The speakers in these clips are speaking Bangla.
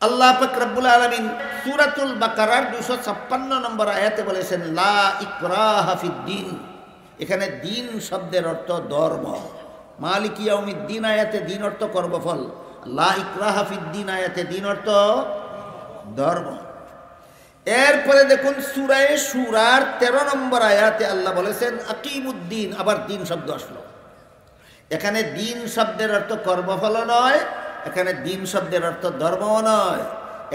আল্লাহ পাক রব্বুল আলামিন সূরাতুল বাকারার 256 নম্বর আয়াতে বলেছেন লা ইকরাহা ফিদ্দিন। এখানে দিন শব্দের অর্থ ধর্ম। মালিক ইয়াউমিদ্দিন আয়াতে দিন অর্থ কর্মফল, লা ইকরাহা ফিদ্দিন আয়াতে দিন অর্থ ধর্ম। এরপরে দেখুন সূরা শুরার 13 নম্বর আয়াতে আল্লাহ বলেছেন আকিমুদ্দিন, আবার দিন শব্দ আসলো। এখানে দিন শব্দের অর্থ কর্মফল নয়, এখানে দিন শব্দের অর্থ ধর্মও নয়।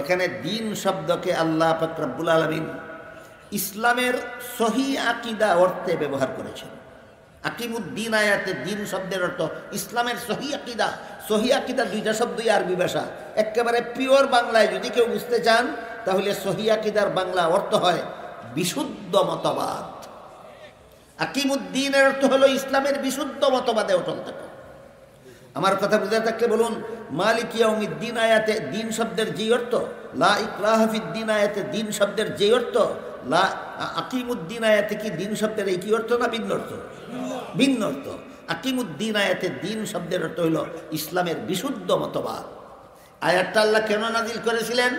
এখানে দিন শব্দকে আল্লাহ পাক রব্বুল আলামিন ইসলামের সহি আকীদা অর্থে ব্যবহার করেছেন। আকিমুদ্দিন আয়াতে দিন শব্দের অর্থ ইসলামের সহি আকীদা। সহি আকীদা দুইটা শব্দই আরবি ভাষা। একেবারে পিওর বাংলায় যদি কেউ বুঝতে চান তাহলে সহি আকীদার বাংলা অর্থ হয় বিশুদ্ধ মতবাদ। আকিমুদ্দিনের অর্থ হলো ইসলামের বিশুদ্ধ মতবাদে অটল থাকা। আমার কথা বুঝে থাকলে বলুন, মালিক ইয়াউমিদ্দিন আয়াতে দিন শব্দের যে অর্থ, লা ইকরাহা ফিদ্দিন আয়াতে দিন শব্দের যে অর্থ, লা আকিমুদ্দিন আয়াতে কি দিন শব্দের এই কি অর্থ না ভিন্ন অর্থ? ভিন্ন অর্থ। আকিমুদ্দিন আয়াতে দিন শব্দের অর্থ হলো ইসলামের বিশুদ্ধ মতবাদ। আয়াতটা আল্লাহ কেন নাজিল করেছিলেন?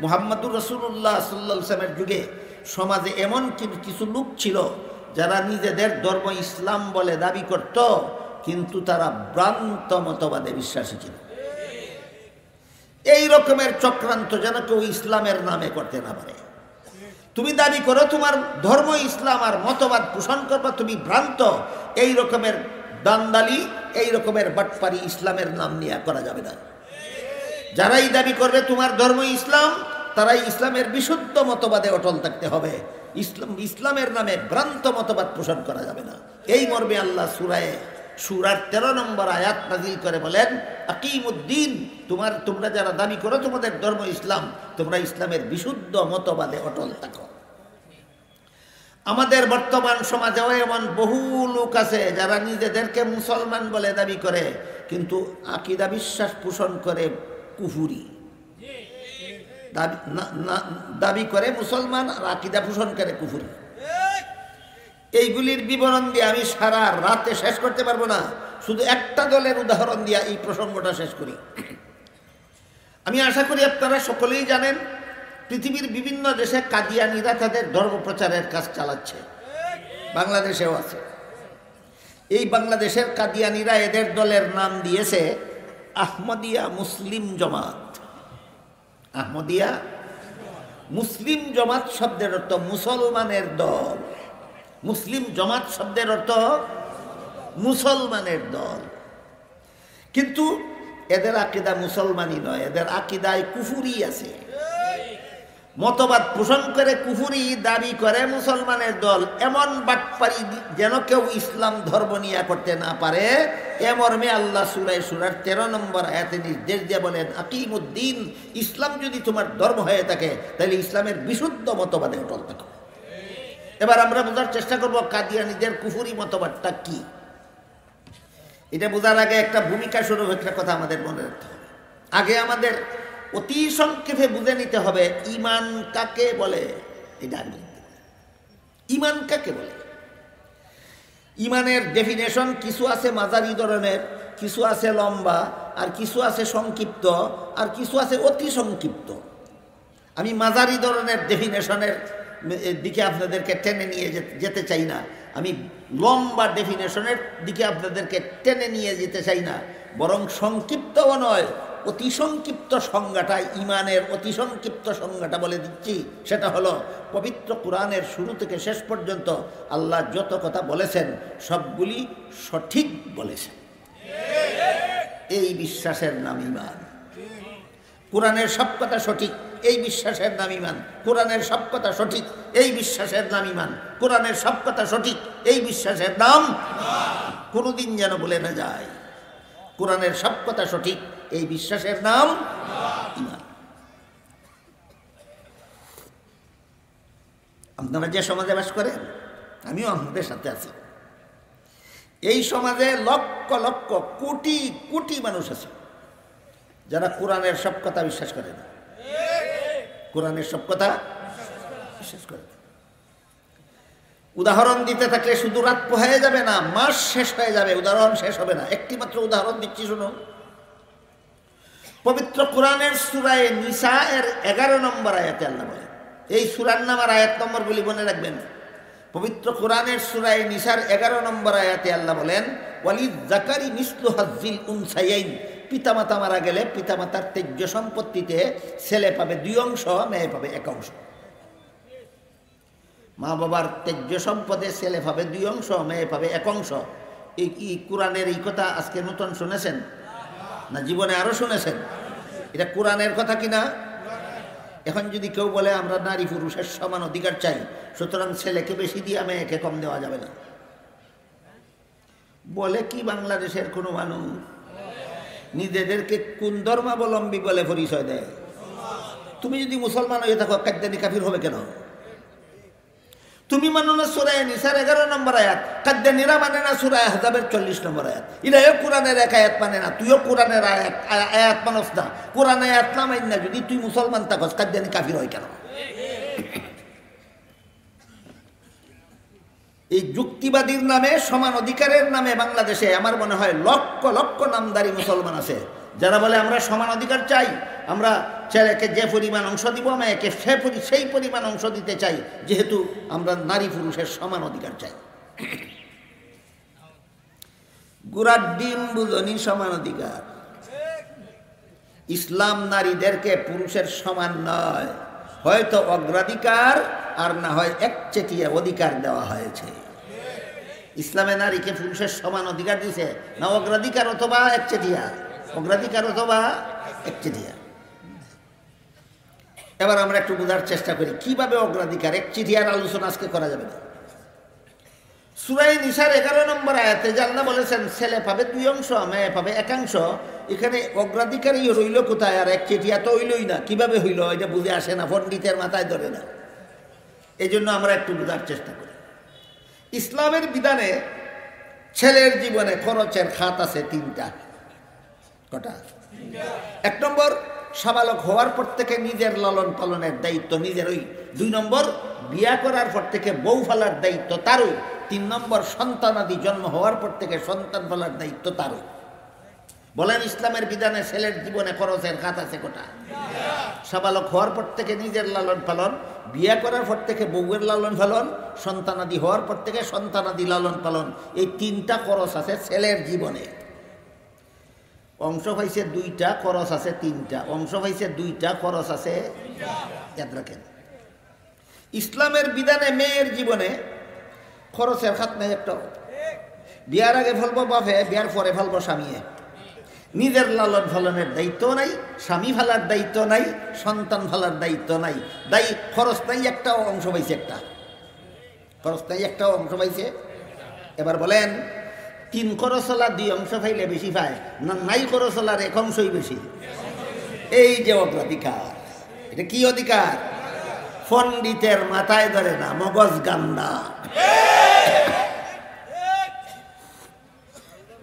মুহাম্মদুর রাসূলুল্লাহ সাল্লাল্লাহু আলাইহি ওয়াসাল্লামের যুগে সমাজে এমন কিছু লোক ছিল যারা নিজেদের ধর্ম ইসলাম বলে দাবি করত, কিন্তু তারা ভ্রান্ত মতবাদে বিশ্বাসী ছিল। এই রকমের চক্রান্ত যেন কেউ ইসলামের নামে করতে না পারে। তুমি দাবি করো তোমার ধর্ম ইসলাম আর মতবাদ পোষণ করবা, তুমি ভ্রান্ত। এই রকমের দান্দালি, এই রকমের বাটপারি ইসলামের নাম নিয়ে করা যাবে না। যারাই দাবি করবে তোমার ধর্ম ইসলাম, তারাই ইসলামের বিশুদ্ধ মতবাদে অটল থাকতে হবে। ইসলামের নামে ভ্রান্ত মতবাদ পোষণ করা যাবে না। এই মর্মে আল্লাহ সূরার 13 নম্বর আয়াত নাযিল করে বলেন আকিমুদ্দিন, তোমরা যারা দাবি করো তোমাদের ধর্ম ইসলাম, তোমরা ইসলামের বিশুদ্ধ মতবাদে অটল থাকো। আমাদের বর্তমান সমাজেও এমন বহু লোক আছে যারা নিজেদেরকে মুসলমান বলে দাবি করে, কিন্তু আকীদা বিশ্বাস পোষণ করে কুফরি। দাবি করে মুসলমান আর আকীদা পোষণ করে কুফরি। এইগুলির বিবরণ দিয়ে আমি সারা রাতে শেষ করতে পারবো না। শুধু একটা দলের উদাহরণ দিয়ে এই প্রসঙ্গটা শেষ করি। আমি আশা করি আপনারা সকলেই জানেন পৃথিবীর বিভিন্ন দেশে কাদিয়ানীরা তাদের ধর্ম প্রচারের কাজ চালাচ্ছে, বাংলাদেশেও আছে। এই বাংলাদেশের কাদিয়ানীরা এদের দলের নাম দিয়েছে আহমদিয়া মুসলিম জমাত। আহমদিয়া মুসলিম জমাত শব্দের অর্থ মুসলমানের দল। মুসলিম জমাত শব্দের অর্থ মুসলমানের দল। কিন্তু এদের আকীদা মুসলমানই নয়, এদের আকীদায় কুফুরি আছে। মতবাদ পোষণ করে কুফুরি, দাবি করে মুসলমানের দল। এমন বাটপারি যেন কেউ ইসলাম ধর্ম নিয়ে করতে না পারে, এ মর্মে আল্লাহ সূরার 13 নম্বর আয়াতে নির্দেশ দিয়ে বলেন আকিমুদ্দিন, ইসলাম যদি তোমার ধর্ম হয়ে থাকে তাহলে ইসলামের বিশুদ্ধ মতবাদে অটল থাকো। এবার আমরা বোঝার চেষ্টা করব কাদিয়ানীদের কুফুরি মতবাদটা কি। এটা বোঝার আগে একটা ভূমিকা শুরু একটা কথা আমাদের মনে রাখতে হবে। আগে আমাদের অতি সংক্ষেপে বুঝে নিতে হবে ঈমান কাকে বলে। এটা ঈমান কাকে বলে? ঈমানের ডেফিনেশন কিছু আছে মাঝারি ধরনের, কিছু আছে লম্বা, আর কিছু আছে সংক্ষিপ্ত, আর কিছু আছে অতি সংক্ষিপ্ত। আমি মাঝারি ধরনের ডেফিনেশনের দিকে আপনাদেরকে টেনে নিয়ে যেতে চাই না। আমি লম্বা ডেফিনেশনের দিকে আপনাদেরকে টেনে নিয়ে যেতে চাই না, বরং সংক্ষিপ্তও নয়, অতি সংক্ষিপ্ত সংজ্ঞাটা, ঈমানের অতি সংক্ষিপ্ত সংজ্ঞাটা বলে দিচ্ছি। সেটা হলো পবিত্র কোরআনের শুরু থেকে শেষ পর্যন্ত আল্লাহ যত কথা বলেছেন সবগুলি সঠিক বলেছেন, এই বিশ্বাসের নাম ঈমান। কোরআনের সব কথা সঠিক, এই বিশ্বাসের নাম ঈমান। কোরআনের সব কথা সঠিক, এই বিশ্বাসের নাম ঈমান। কোরআনের সব কথা সঠিক, এই বিশ্বাসের নাম কোনোদিন যেন বলে না যায়। কোরআনের সব কথা সঠিক, এই বিশ্বাসের নাম ঈমান। আপনারা যে সমাজে বাস করেন, আমিও আপনাদের সাথে আছি। এই সমাজে লক্ষ লক্ষ কোটি কোটি মানুষ আছে যারা কোরআনের সব কথা বিশ্বাস করে না। কোরআনের সব কথা বিশ্বাস করে। উদাহরণ দিতে থাকলে শুধু রাত পোহায় যাবে না, মাস শেষ হয়ে যাবে, উদাহরণ শেষ হবে না। একটি মাত্র উদাহরণ দিচ্ছি শুনুন। পবিত্র কোরআনের সূরা নিসা এর 11 নম্বর আয়াতে আল্লাহ বলেন, এই সূরার নাম আর আয়াত নম্বরগুলি মনে রাখবেন। পবিত্র কোরআনের সূরা নিসার 11 নম্বর আয়াতে আল্লাহ বলেন, ওয়ালিদ যাকারি মিসলু হাজ্জিল উনসায়াইন, পিতামাতা মারা গেলে পিতামাতার তেজ্য সম্পত্তিতে ছেলে পাবে 2 অংশ, মেয়ে পাবে 1 অংশ। মা বাবার তেজ্য সম্পদে ছেলে পাবে 2 অংশ, মেয়ে পাবে 1 অংশ। এই কি কোরআনের এই কথা আজকে নতুন শুনেছেন না জীবনে আরো শুনেছেন? এটা কোরআনের কথা কিনা? এখন যদি কেউ বলে আমরা নারী পুরুষের সমান অধিকার চাই, সুতরাং ছেলেকে বেশি দিয়ে মেয়েকে কম দেওয়া যাবে না, বলে কি বাংলাদেশের কোনো মানুষ? নিজেদেরকে কোন ধর্মাবলম্বী বলে পরিচয় দেয়? তুমি যদি মুসলমান হয়ে থাকো, কাদ্দানি কাফির হবে কেন? তুমি মানো না সূরা নিসার 11 নম্বর আয়াত, কাদ্দানিরা মানে না সূরা আহজাবের 40 নম্বর আয়াত। এরাও কোরআনের এক আয়াত মানে না, তুইও কোরআনের আয়াত মানস না। কোরআন আয়াত না মাইন না যদি তুই মুসলমান থাকস, কাদ্দানি কাফির হয় কেন? এই যুক্তিবাদীর নামে, সমান অধিকারের নামে বাংলাদেশে আমার মনে হয় লক্ষ লক্ষ নামদারি মুসলমান আছে যারা বলে আমরা সমান অধিকার চাই, আমরা ছেলেকে যে পরিমাণ অংশ দিব, মেয়েকে সেই পরিমাণ অংশ দিতে চাই, যেহেতু আমরা নারী পুরুষের সমান অধিকার চাই। গুড়ার ডিম বুঝনি সমান অধিকার। ইসলাম নারীদেরকে পুরুষের সমান নয়, হয়তো অগ্রাধিকার আর না হয় একচেটিয়া অধিকার দেওয়া হয়েছে। ইসলামে নারীকে পুরুষের সমান অধিকার দিছে না অগ্রাধিকার অথবা একচেটিয়া, অগ্রাধিকার অথবা একচেটিয়া। এবার আমরা একটু বোঝার চেষ্টা করি কিভাবে অগ্রাধিকার একচেটিয়ার আলোচনা আজকে করা যাবে না। সূরা নিসার 11 নম্বর আয়াতে আল্লাহ বলেছেন ছেলে পাবে 2 অংশ, মেয়ে পাবে 1 অংশ। এখানে অগ্রাধিকারই রইল কোথায়? আর একচেটিয়া তো হইলই না। কিভাবে হইল এটা বুঝে আসে না, পণ্ডিতের মাথায় ধরে না। এই জন্য আমরা একটু বোঝার চেষ্টা করি। ইসলামের বিধানে ছেলের জীবনে খরচের খাত আছে 3টা। কটা? 1 নম্বর, সাবালক হওয়ার পর থেকে নিজের লালন পালনের দায়িত্ব নিজেরই। 2 নম্বর, বিয়া করার পর থেকে বউ ফেলার দায়িত্ব তারই। 3 নম্বর, সন্তানাদি জন্ম হওয়ার পর থেকে সন্তান ফেলার দায়িত্ব তারই। বলেন ইসলামের বিধানে ছেলের জীবনে খরচের খাত আছে কটা? সাবালক হওয়ার পর থেকে নিজের লালন পালন, বিয়া করার পর থেকে বউয়ের লালন পালন, সন্তানাদি হওয়ার পর থেকে সন্তানাদি লালন পালন। এই 3টা খরচ আছে ছেলের জীবনে। অংশ পাইছে 2টা, খরচ আছে 3টা। অংশ পাইছে 2টা, খরচ আছে, ইয়াদ রাখেন। ইসলামের বিধানে মেয়ের জীবনে খরচের খাত নেই একটাও। বিয়ার আগে ফেলবো বাপে, বিয়ার পরে ফেলবো স্বামীয়ে। নিজের লালন পালনের দায়িত্ব নাই, স্বামী ফেলার দায়িত্ব নাই, সন্তান ফেলার দায়িত্ব নাই। খরচ নাই একটাও, অংশ পাইছে একটা। খরচ নাই একটাও, অংশ পাইছে। এবার বলেন 3 খরচলা 2 অংশ পাইলে বেশি পায় না, নাই খরচলার 1 অংশই বেশি? এই যে অগ্রাধিকার, এটা কি অধিকার? পণ্ডিতের মাথায় ধরে না, মগজ গান্দা।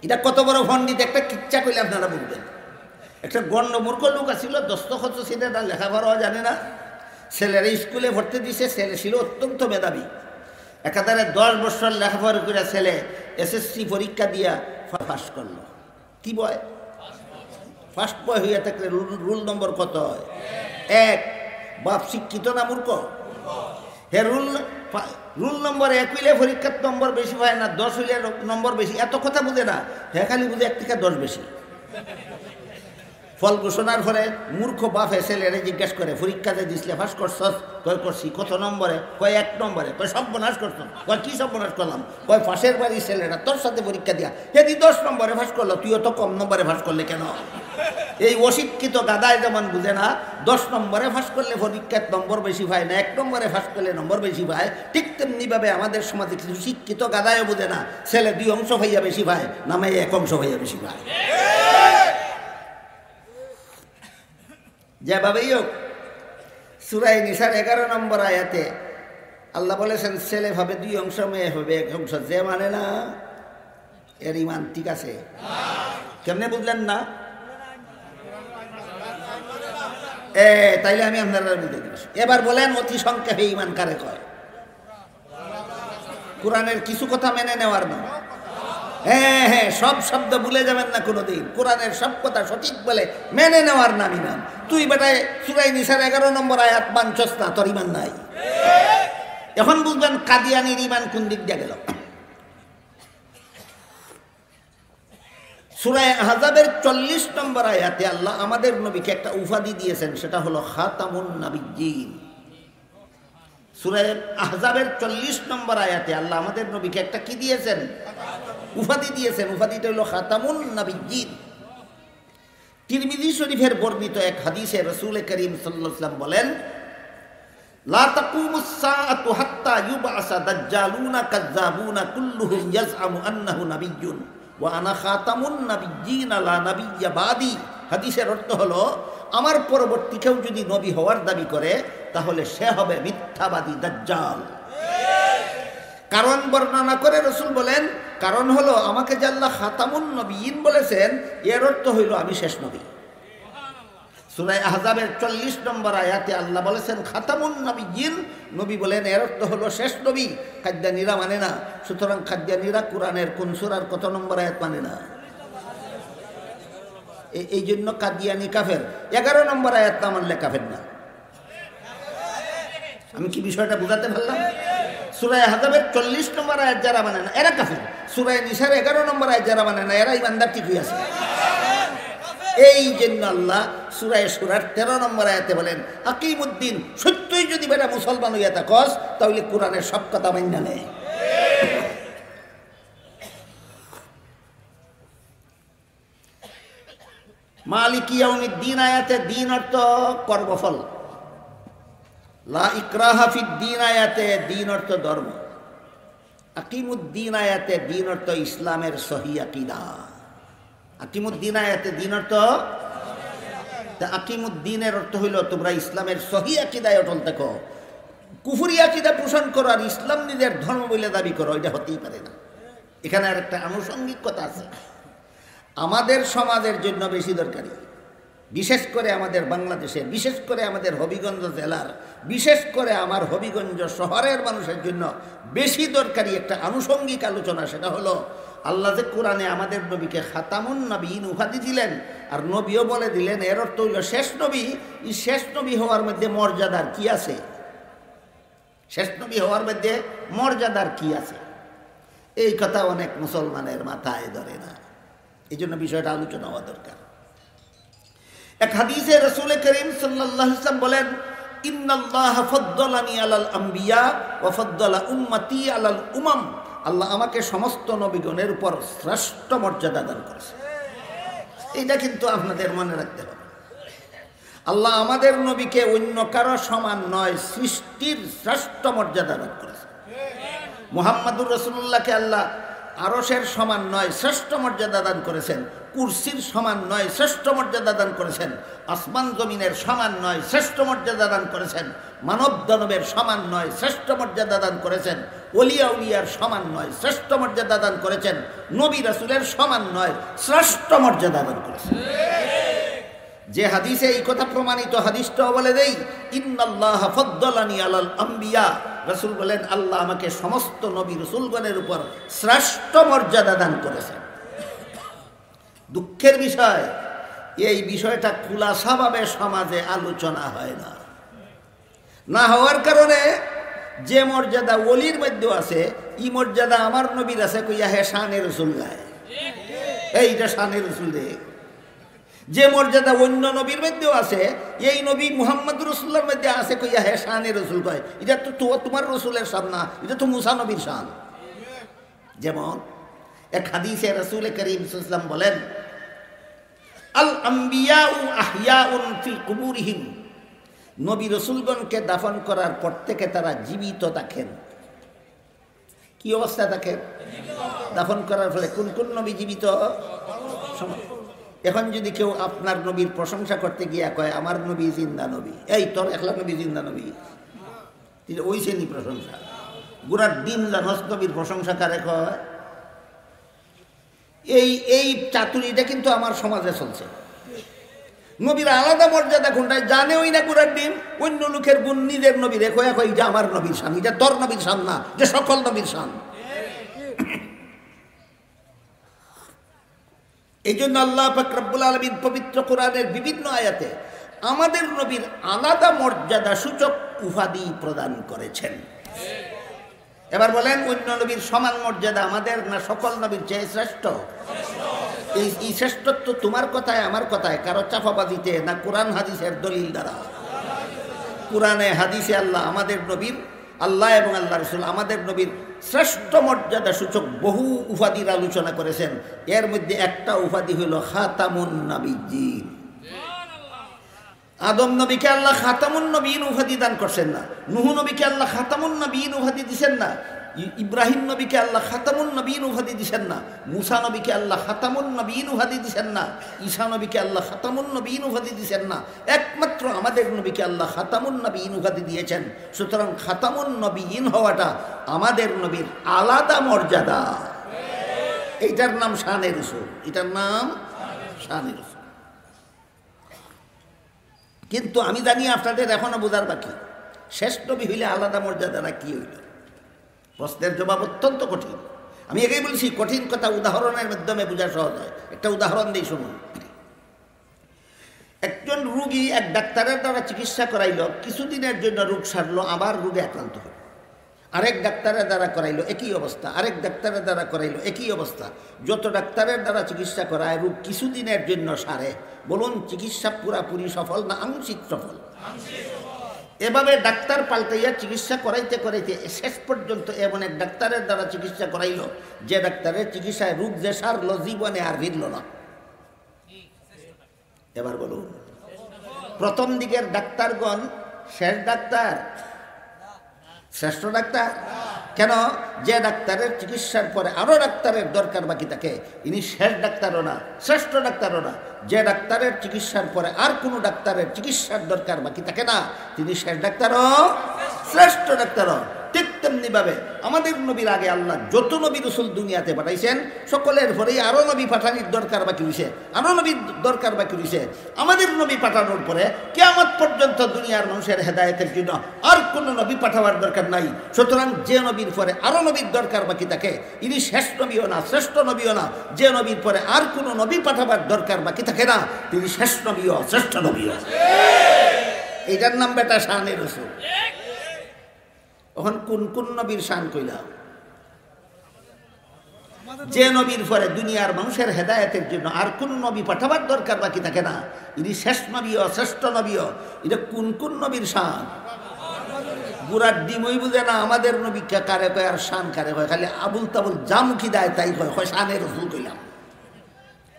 এটা কত বড় পণ্ডিত একটা কিচ্ছা কইলে আপনারা বুঝবেন। একটা গণ্য মূর্খ লোক আসছিল, দস্তখত ছিল না, লেখাপড়াও জানে না। ছেলেরা স্কুলে ভর্তি দিছে, ছেলে ছিল অত্যন্ত মেধাবী। একাধারে 10 বছর লেখাপড়া করে ছেলে এসএসসি পরীক্ষা দিয়া পাস করলো। কি বয়? ফার্স্ট বয় হইয়া থাকলে রুল নম্বর কত হয়? 1। বাপ শিক্ষিত না মূর্খ? হে রুল নম্বর 1 হইলে পরীক্ষার নম্বর বেশি হয় না, 10 হইলে নম্বর বেশি। এত কথা বুঝে না, হে খালি বুঝে 1 থেকে 10 বেশি। ফল ঘোষণার পরে মূর্খ বাপে ছেলেরে জিজ্ঞাসা করে, পরীক্ষাতে দিসলে ফার্স্ট করছস? কয় করছি। কত নম্বরে? কয় 1 নম্বরে। কয় সর্বনাশ করছ? কয় কি সর্বনাশ করলাম? কয় পাশের বাড়ির ছেলেরা তোর সাথে পরীক্ষা দিয়া যদি 10 নম্বরে ফার্স্ট করলো, তুইও তো কম নম্বরে ফার্স্ট করলে কেন? এই অশিক্ষিত গাদায় যেমন বুঝে না 10 নম্বরে ফার্স্ট করলে পরীক্ষার নম্বর বেশি পায় না, 1 নম্বরে ফার্স্ট করলে নম্বর বেশি পায়, ঠিক তেমনিভাবে আমাদের সমাজে কিছু শিক্ষিত গাদায়ও বুঝে না ছেলে 2 অংশ ভাইয়া বেশি পায় না, মেয়ে 1 অংশ ভাইয়া বেশি পায়। যেভাবেই হোক, সূরা নিসার 11 নম্বর আয়াতে আল্লাহ বলেছেন ছেলে ভাবে 2 অংশ, মেয়ে হবে 1 অংশ। যে মানে না এর ইমান ঠিক আছে? কেমনে বুঝলেন না? তাইলে আমি আপনারা বুঝে দিচ্ছি। এবার বলেন অতি সংক্ষেপে ইমান কারে কয়? কোরআনের কিছু কথা মেনে নেওয়ার না, হ্যাঁ হ্যাঁ, সব শব্দ ভুলে যাবেন না কোনোদিন। কোরআনের সব কথা সঠিক বলে মেনে নেওয়ার নামই নাম। তুই বেটায় সূরা নিসার 11 নম্বর আয়াত মানছস না, তোর ইমান নাই। এখন বুঝবেন কাদিয়ানির ইমান কোন দিক দিয়ে গেল। সূরা আহজাবের 40 নম্বর আয়াতে আল্লাহ আমাদের নবীকে একটা উপাধি দিয়েছেন, সেটা হলো খাতামুন নাবিয়্যিন। সূরা আহজাবের 40 নম্বর আয়াতে আল্লাহ আমাদের নবীকে একটা কি দিয়েছেন? উপাধি দিয়েছেন। উপাধিটা হলো খাতামুন নাবিয়্যিন। তিরমিজি শরীফের বর্ণিত এক হাদিসে রাসূল করিম সাল্লাল্লাহু আলাইহি ওয়াসাল্লাম বলেন, লা তাকুমুস সাআতু হাত্তা ইউবআসা দাজ্জালুনা কাযযাবুনা কুল্লুহুম ইয়াজআমু আন্নাহু নাবিয়্যুন ওয়া আনা খাতামুন নাবিয়্যিন লা নাবিয়্যা বাদি। হাদিসের অর্থ হলো, আমার পরবর্তী কেউ যদি নবী হওয়ার দাবি করে তাহলে সে হবে মিথ্যাবাদী দাজ্জাল। কারণ বর্ণনা করে রাসূল বলেন, কারণ হলো আমাকে যে আল্লাহ খাতামুন নবিয়্যিন বলেছেন, এর অর্থ হইল আমি শেষ নবী। সূরা আহজাবের 40 নম্বর আয়াতে আল্লাহ বলেছেন খাতামুন নবিয়্যিন, নবী বলেন এর অর্থ হলো শেষ নবী। কাদিয়ানীরা মানে না। সুতরাং কাদিয়ানীরা কোরআনের কোন সূরার কত নম্বর আয়াত মানে না? এই জন্য কাদিয়ানী কাফের। 11 নম্বর আয়াত না মানলে কাফের না। আমি কি বিষয়টা বুঝাতে পারলাম? সূরা আহজাবের 40 নম্বর আয়াত যারা মানে না এরা কাফের। সূরা নিসার 11 নম্বর আয়াত যারা মানে না এরা ইমানদার ঠিকই আছে। এই জন্য আল্লাহ সূরা শুরার 13 নম্বর আয়াতে বলেন, আকিমুদ্দিন, সত্যই যদি বেটা মুসলমান হইয়া থাকস তাহলে কোরআনের সব কথা মাইনা নে। মালিকি ইয়াউমিদ্দিন আয়াতে দিন অর্থ কর্মফল। লা ইকরাহা ফিদ্দিন আয়াতে দিন অর্থ ধর্ম। আকিমুদ্দিন আয়াতে দিন অর্থ ইসলামের সহি আকীদা। আকিমুদ্দিন আয়াতে দিন অর্থ, আকিমুদ্দিনের অর্থ হইল তোমরা ইসলামের সহি আকীদায় অটল থাকো। কুফরি আকীদা পোষণ করো আর ইসলাম নিজের ধর্ম বলে দাবি করো, এটা হতেই পারে না। এখানে আর একটা আনুষঙ্গিক কথা আছে, আমাদের সমাজের জন্য বেশি দরকারি, বিশেষ করে আমাদের বাংলাদেশের, বিশেষ করে আমাদের হবিগঞ্জ জেলার, বিশেষ করে আমার হবিগঞ্জ শহরের মানুষের জন্য বেশি দরকারি একটা আনুষঙ্গিক আলোচনা। সেটা হলো আল্লাহ যে কোরআনে আমাদের নবীকে খাতামুন নবিয়্যিন উপাধি দিলেন আর নবীও বলে দিলেন, এর অর্থ হইল শেষ নবী। এই শেষ নবী হওয়ার মধ্যে মর্যাদার কি আছে? শেষ নবী হওয়ার মধ্যে মর্যাদার কি আছে? এই কথা অনেক মুসলমানের মাথায় ধরে না। এই জন্য বিষয়টা আলোচনা হওয়া দরকার। এক হাদিসে রাসূল করিম সাল্লাল্লাহু আলাইহি ওয়াসাল্লাম বলেন, ইন্নাল্লাহা ফাদ্দালানি আলাল আম্বিয়া ওয়া ফাদ্দালা উম্মতি আলাল উমাম। আল্লাহ আমাকে সমস্ত নবীগণের উপর শ্রেষ্ঠ মর্যাদা দান করেছে। এটা কিন্তু আপনাদের মনে রাখতে হবে। আল্লাহ আমাদের নবীকে অন্য কারো সমান নয়, সৃষ্টির শ্রেষ্ঠ মর্যাদা দান করেছে। মুহাম্মাদুর রাসূলুল্লাহকে আল্লাহ আরশের সমান নয়, শ্রেষ্ঠ মর্যাদা দান করেছেন। কুরসির সমান নয়, শ্রেষ্ঠ মর্যাদা দান করেছেন। আসমান জমিনের সমান নয়, শ্রেষ্ঠ মর্যাদা দান করেছেন। মানব দানবের সমান নয়, শ্রেষ্ঠ মর্যাদা দান করেছেন। ওলিয়া উলিয়ার সমান নয়, শ্রেষ্ঠ মর্যাদা দান করেছেন। নবী রাসূলের সমান নয়, শ্রেষ্ঠ মর্যাদা দান করেছেন। যে হাদিসে এই কথা প্রমাণিত, হাদিসটাও বলে দেই, ইন্নাল্লাহা ফাদ্দালানি আলাল আম্বিয়া। রাসূল বলেন আল্লাহ আমাকে সমস্ত নবী রাসূলগণের উপর শ্রেষ্ঠ মর্যাদা দান করেছেন। দুঃখের বিষয়, এই বিষয়টা খুলাসাভাবে সমাজে আলোচনা হয় না। না হওয়ার কারণে যে মর্যাদা ওলির মধ্যেও আছে, এই মর্যাদা আমার নবীর আছে কইয়া হে শানে রাসূল গায়, এইটা শানে রাসূল রে। যে মর্যাদা অন্য নবীর মধ্যেও আছে, এই নবী মুহাম্মদ রাসূলুল্লাহর মধ্যে আছে কইয়া হে শানে রাসূল কয়, এটা তো তোমার রাসূলের শান না, এটা তো মুসা নবীর শান। যেমন এক হাদিসে রাসূল করিম সাল্লাল্লাহু আলাইহি ওয়াসাল্লাম বলেন, আল আম্বিয়াউ আহইয়াউন ফি কুবুরিহিম। নবী রাসূলগণকে দাফন করার পর থেকে তারা জীবিত থাকেন। কি অবস্থা থাকেন? দাফন করার ফলে কোন কোন নবী জীবিত? এখন যদি কেউ আপনার নবীর প্রশংসা করতে গিয়া কয় আমার নবী জিন্দা নবী, এই তোর একলা নবী জিন্দা নবী, ওই শ্রেণী প্রশংসা। গুড়ার ডিম জানস নবীর প্রশংসা কারে কয়? এই চাতুরিটা কিন্তু আমার সমাজে চলছে। নবীর আলাদা মর্যাদা কোনটায় জানে ওই না গুড়ার ডিম, অন্য লোকের গুণ নিজের নবীর কয়া কয় এটা আমার নবীর শান, এটা তোর নবীর শান না, যে সকল নবীর শান। এই জন্য আল্লাহ পাক রব্বুল আলামিন পবিত্র কোরআনের বিভিন্ন আয়াতে আমাদের নবীর আলাদা মর্যাদা সূচক উপাধি প্রদান করেছেন। এবার বলেন, অন্য নবীর সমান মর্যাদা আমাদের না সকল নবীর চেয়ে শ্রেষ্ঠ? এই শ্রেষ্ঠত্ব তোমার কথায় আমার কথায় কারো চাপাবাজিতে না কোরআন হাদিসের দলিল দ্বারা? কোরআনে হাদিসে আল্লাহ আমাদের নবীর, আল্লাহ এবং আল্লাহ রসুল আমাদের নবীর শ্রেষ্ঠ মর্যাদা সূচক বহু উপাধির আলোচনা করেছেন। এর মধ্যে একটা উপাধি হইল খাতামুন নবিয়্যিন। আদম নবীকে আল্লাহ খাতামুন নবিয়্যিন উপাধি দান করছেন না? নূহ নবীকে আল্লাহ খাতামুন নবিয়্যিন উপাধি দিছেন না? ইব্রাহিম নবীকে আল্লাহ খাতামুন নবিয়্যিন উপাধি দিছেন না? মুসা নবীকে আল্লাহ খাতামুন নবিয়্যিন উপাধি দিছেন না? ঈসা নবীকে আল্লাহ খাতামুন নবিয়্যিন উপাধি দিছেন না? একমাত্র আমাদের নবীকে আল্লাহ খাতামুন নবিয়্যিন উপাধি দিয়েছেন। সুতরাং খাতামুন নবিয়্যিন হওয়াটা আমাদের নবীর আলাদা মর্যাদা। এইটার নাম শানে রাসূল, এটার নাম শানে রাসূল। কিন্তু আমি জানি আপনাদের এখনো বোঝার বাকি, শেষ নবী হইলে আলাদা মর্যাদাটা কি হইল? প্রশ্নের জবাব অত্যন্ত কঠিন। আমি এটাই বলছি, কঠিন কথা উদাহরণের মাধ্যমে বোঝা সহজ হয়। একটা উদাহরণ দিই শুনুন। একজন রুগী এক ডাক্তারের দ্বারা চিকিৎসা করাইল, কিছুদিনের জন্য রোগ সারলো, আবার রোগে আক্রান্ত হল। আরেক ডাক্তারের দ্বারা করাইলো, একই অবস্থা। আরেক ডাক্তারের দ্বারা করাইলো, একই অবস্থা। যত ডাক্তারের দ্বারা চিকিৎসা করায় রোগ কিছুদিনের জন্য সারে, বলুন চিকিৎসা পুরাপুরি সফল না আংশিক সফল? এভাবে ডাক্তার পাল্টাইয়া চিকিৎসা করাইতে করাইতে শেষ পর্যন্ত এমন এক ডাক্তারের দ্বারা চিকিৎসা করাইল যে ডাক্তারের চিকিৎসায় রোগ যে সারল, জীবনে আর ভিড়ল না। এবার বলুন, প্রথম দিকের ডাক্তারগণ শেষ ডাক্তার, শ্রেষ্ঠ ডাক্তার? কেন? যে ডাক্তারের চিকিৎসার পরে আরো ডাক্তারের দরকার বাকি থাকে, ইনি শেষ ডাক্তারও না, শ্রেষ্ঠ ডাক্তারও না। যে ডাক্তারের চিকিৎসার পরে আর কোনো ডাক্তারের চিকিৎসার দরকার বাকি থাকে না, তিনি শেষ ডাক্তারও শ্রেষ্ঠ ডাক্তারও। ঠিক তেমনি ভাবে আমাদের নবীর আগে আল্লাহ যত নবী রসুল দুনিয়াতে পাঠাইছেন, সকলের পরেই আরো নবী পাঠানোর দরকার বাকি রয়েছে, আরো নবীর দরকার বাকি রয়েছে। আমাদের নবী পাঠানোর পরে কিয়ামত পর্যন্ত দুনিয়ার মানুষের হেদায়েতের জন্য আর কোনো নবী পাঠাবার দরকার নাই। সুতরাং যে নবীর পরে আরো নবীর দরকার বাকি থাকে, ইনি শেষ নবীও না, শ্রেষ্ঠ নবীও না। যে নবীর পরে আর কোনো নবী পাঠাবার দরকার বাকি থাকে না, তিনি শেষ নবীও শ্রেষ্ঠ নবীও। এইটার নাম বেটা শানে রাসূল। এখন কোন কোন নবীর শান কইলাম? যে নবীর পরে দুনিয়ার মানুষের হেদায়েতের জন্য আর কোন নবী পাঠাবার দরকার বাকি থাকে না, ইনি শেষ নবীও শ্রেষ্ঠ নবীও। এটা কোন কোন নবীর শান? বুড়ার ডিমই বুঝে না আমাদের নবী কারে কয় আর শান কারে কয়, খালি আবুল তাবুল জামুখি দেয় তাই কয় শানে রাসূল কইলাম।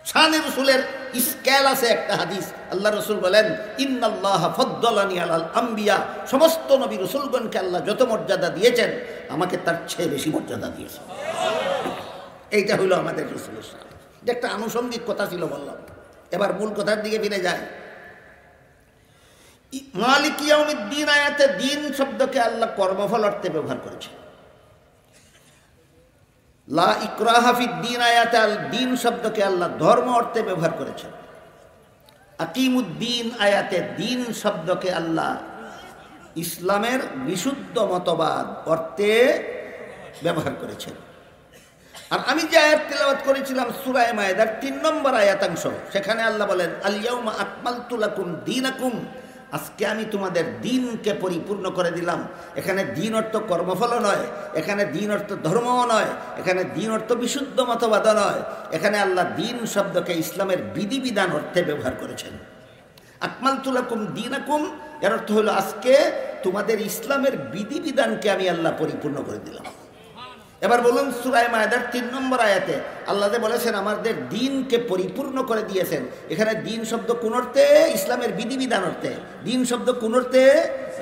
শানে রাসূলের স্কেল আছে একটা হাদিস, আল্লাহ রসুল বলেন ইন্নাল্লাহা ফাদ্দালানি আলাল আম্বিয়া, সমস্ত নবী রসুলগণকে আল্লাহ যত মর্যাদা দিয়েছেন আমাকে তার চেয়ে বেশি মর্যাদা দিয়েছেন। এইটা হইল আমাদের রসুলের শান। এটা একটা আনুষঙ্গিক কথা ছিল বললাম। এবার মূল কথার দিকে ফিরে যায়। মালিক ইয়াউমিদ্দিন আয়াতে দিন শব্দকে আল্লাহ কর্মফল অর্থে ব্যবহার করেছে। লা ইকরাহা ফিদ্দিন আয়াতে দিন শব্দকে আল্লাহ ধর্ম অর্থে ব্যবহার করেছেন। আকিমুদ্দিন আয়াতে দিন শব্দকে আল্লাহ ইসলামের বিশুদ্ধ মতবাদ অর্থে ব্যবহার করেছেন। আর আমি যে আয়াত তেলাওয়াত করেছিলাম সূরা মায়েদার ৩ নম্বর আয়াতাংশ, সেখানে আল্লাহ বলেন আল ইয়াউমা আকমালতু লাকুম দীনাকুম, আজকে আমি তোমাদের দিনকে পরিপূর্ণ করে দিলাম। এখানে দিন অর্থ কর্মফল নয়, এখানে দিন অর্থ ধর্মও নয়, এখানে দিন অর্থ বিশুদ্ধ মতবাদ নয়। এখানে আল্লাহ দিন শব্দকে ইসলামের বিধিবিধান অর্থে ব্যবহার করেছেন। আকমালতু লাকুম দীনাকুম এর অর্থ হলো আজকে তোমাদের ইসলামের বিধিবিধানকে আমি আল্লাহ পরিপূর্ণ করে দিলাম। এবার বলুন সূরা মায়েদার ৩ নম্বর আয়াতে আল্লাহ যে বলেছেন আমাদের দিনকে পরিপূর্ণ করে দিয়েছেন, এখানে দিন শব্দ কোন অর্থে? ইসলামের বিধিবিধান অর্থে। দিন শব্দ কোন অর্থে?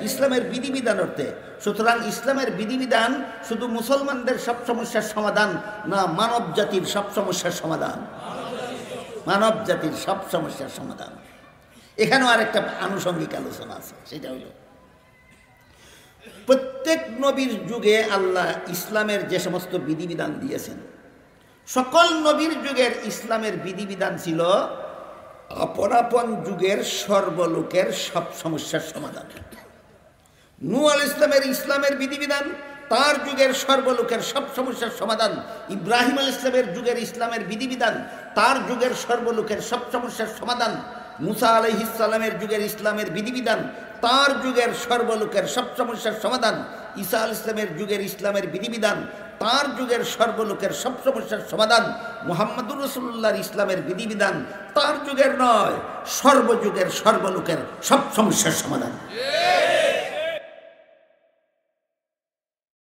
ইসলামের বিধিবিধান অর্থে। সুতরাং ইসলামের বিধিবিধান শুধু মুসলমানদের সব সমস্যার সমাধান না, মানব জাতির সব সমস্যার সমাধান। মানব জাতির সব সমস্যার সমাধান। এখানেও আরেকটা আনুষঙ্গিক আলোচনা আছে, সেটা হলো প্রত্যেক নবীর যুগে আল্লাহ ইসলামের যে সমস্ত বিধিবিধান দিয়েছেন, সকল নবীর যুগের ইসলামের বিধিবিধান ছিল আপন আপন যুগের সর্বলোকের সব সমস্যার সমাধান। নূহ আলাইহিস সালামের ইসলামের বিধিবিধান তার যুগের সর্বলোকের সব সমস্যার সমাধান। ইব্রাহিম আলাইহিস সালামের যুগের ইসলামের বিধিবিধান তার যুগের সর্বলোকের সব সমস্যার সমাধান। মুসা আলাইহিস সালামের যুগের ইসলামের বিধিবিধান তার যুগের সর্বলোকের সব সমস্যার সমাধান। ঈসা আলাইহিস সালামের যুগের ইসলামের বিধিবিধান তার যুগের সর্বলোকের সব সমস্যার সমাধান। মুহাম্মদুর রাসূলুল্লাহর ইসলামের বিধিবিধান তার যুগের নয়, সর্বযুগের সর্বলোকের সব সমস্যার সমাধান।